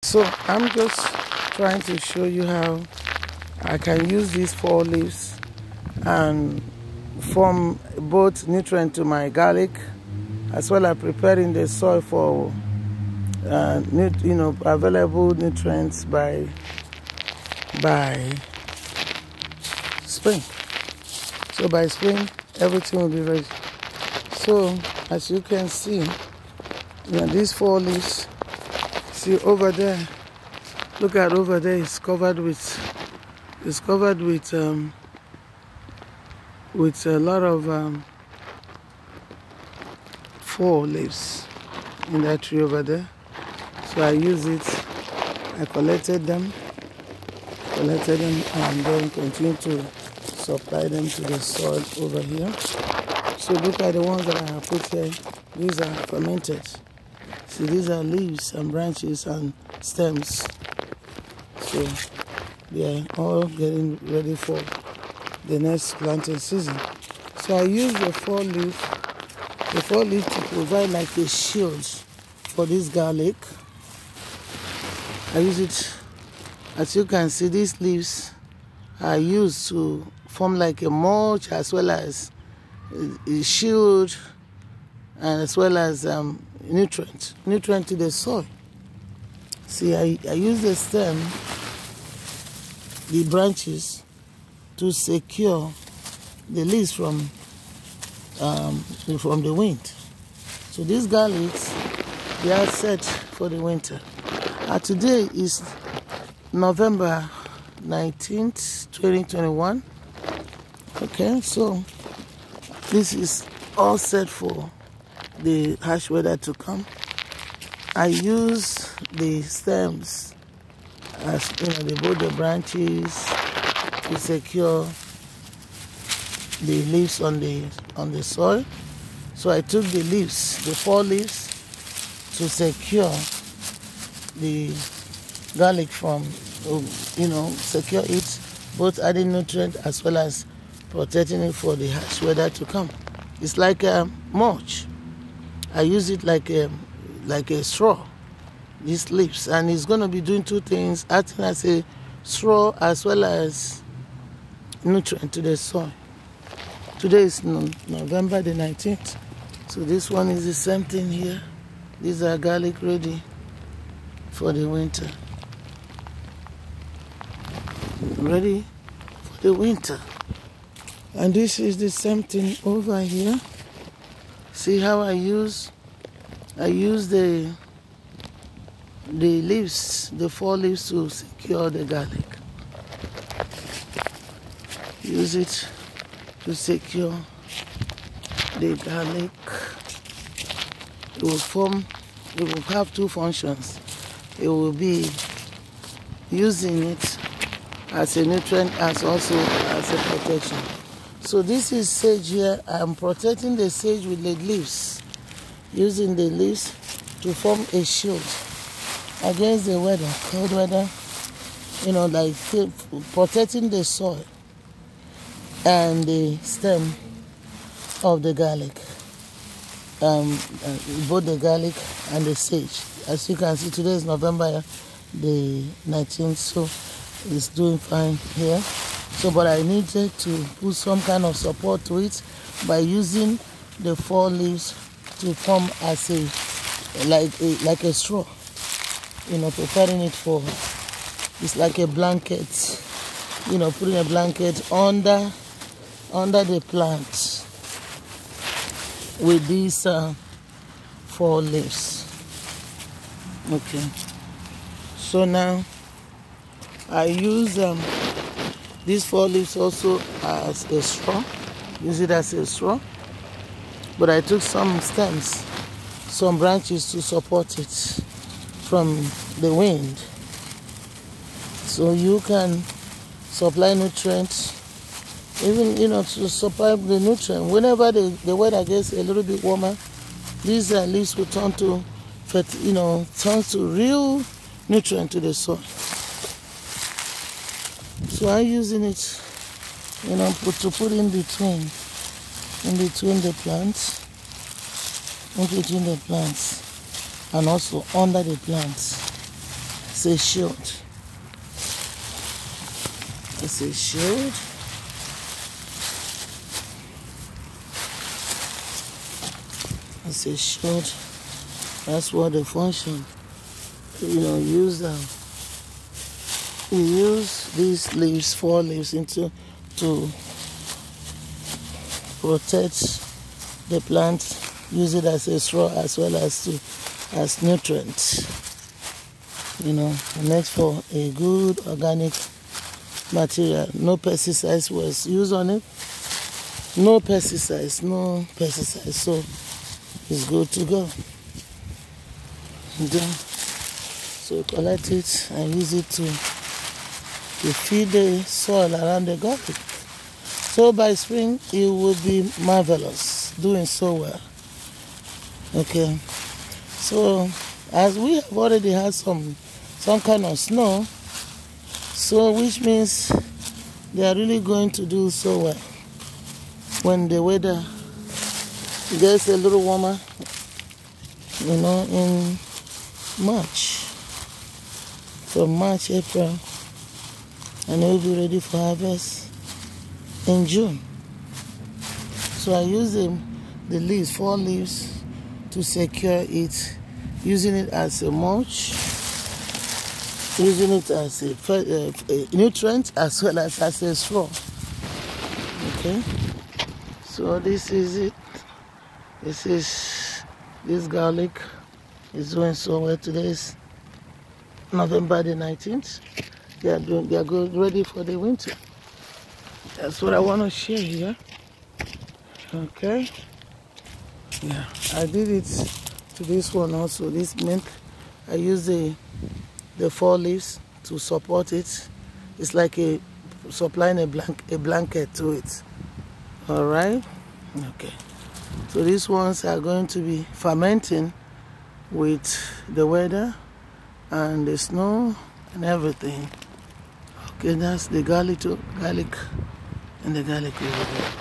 So I'm just trying to show you how I can use these 4 leaves and form both nutrient to my garlic, as well as preparing the soil for available nutrients by spring. So by spring everything will be ready. So as you can see, these 4 leaves, see over there, look at over there, it's covered with a lot of 4 leaves in that tree over there. So I use it, I collected them and then continue to supply them to the soil over here. So look at the ones that I have put here. These are fermented. See, these are leaves and branches and stems. So they are all getting ready for the next planting season. So I use the 4 leaf to provide like a shield for this garlic. I use it, as you can see, these leaves are used to form like a mulch, as well as a shield, and as well as nutrient to the soil. See, I use the stem, the branches, to secure the leaves from the wind. So these garlics, they are set for the winter. Today is November 19th, 2021. Okay, so this is all set for the harsh weather to come. I use the stems as both the branches to secure the leaves on the soil. So I took the leaves, the 4 leaves, to secure the garlic from, secure it, both adding nutrient as well as protecting it for the harsh weather to come. It's like a mulch. I use it like a straw, these leaves, and it's going to be doing 2 things, acting as a straw as well as nutrient to the soil. Today is November the 19th, so this one is the same thing here. These are garlic ready for the winter. Ready for the winter. And this is the same thing over here. See how I use the leaves, the 4 leaves, to secure the garlic. Use it to secure the garlic. It will have 2 functions. It will be using it as a nutrient, as also as a protection. So this is sage here. I'm protecting the sage with the leaves, using the leaves to form a shield against the weather, cold weather, like protecting the soil and the stem of the garlic, both the garlic and the sage. As you can see, today is November the 19th, so it's doing fine here. So, but I needed to put some kind of support to it by using the 4 leaves to form as like a straw. Preparing it for, it's like a blanket. Putting a blanket under the plant with these 4 leaves. Okay. So now I use these 4 leaves also as a straw. Use it as a straw. But I took some stems, some branches to support it from the wind. So you can supply nutrients, even to supply the nutrient. Whenever the weather gets a little bit warmer, these leaves will turn to real nutrient to the soil. So I'm using it, to put in between the plants, and also under the plants. It's a shield. It's a shield. It's a shield. That's what the function. Use you use these leaves, 4 leaves, to protect the plant. Use it as a straw as well as nutrients. It makes for a good organic material. No pesticides was used on it. No pesticides. So it's good to go. So collect it and use it to feed the soil around the garden. So by spring it will be marvelous, doing so well. Okay. So as we have already had some kind of snow, so which means they are really going to do so well when the weather gets a little warmer, in March. From March, April, and it will be ready for harvest in June. So I use the leaves, 4 leaves, to secure it, using it as a mulch, using it as a nutrient as well as a straw. Okay, so this is it. This garlic is doing so well. Today is November the 19th. They are good, ready for the winter. That's what I want to share here. Okay. Yeah, I did it to this one also. This mint, I use the 4 leaves to support it. It's like supplying a blanket to it. All right. Okay. So these ones are going to be fermenting with the weather and the snow and everything. Okay, that's the garlic and the garlic over there.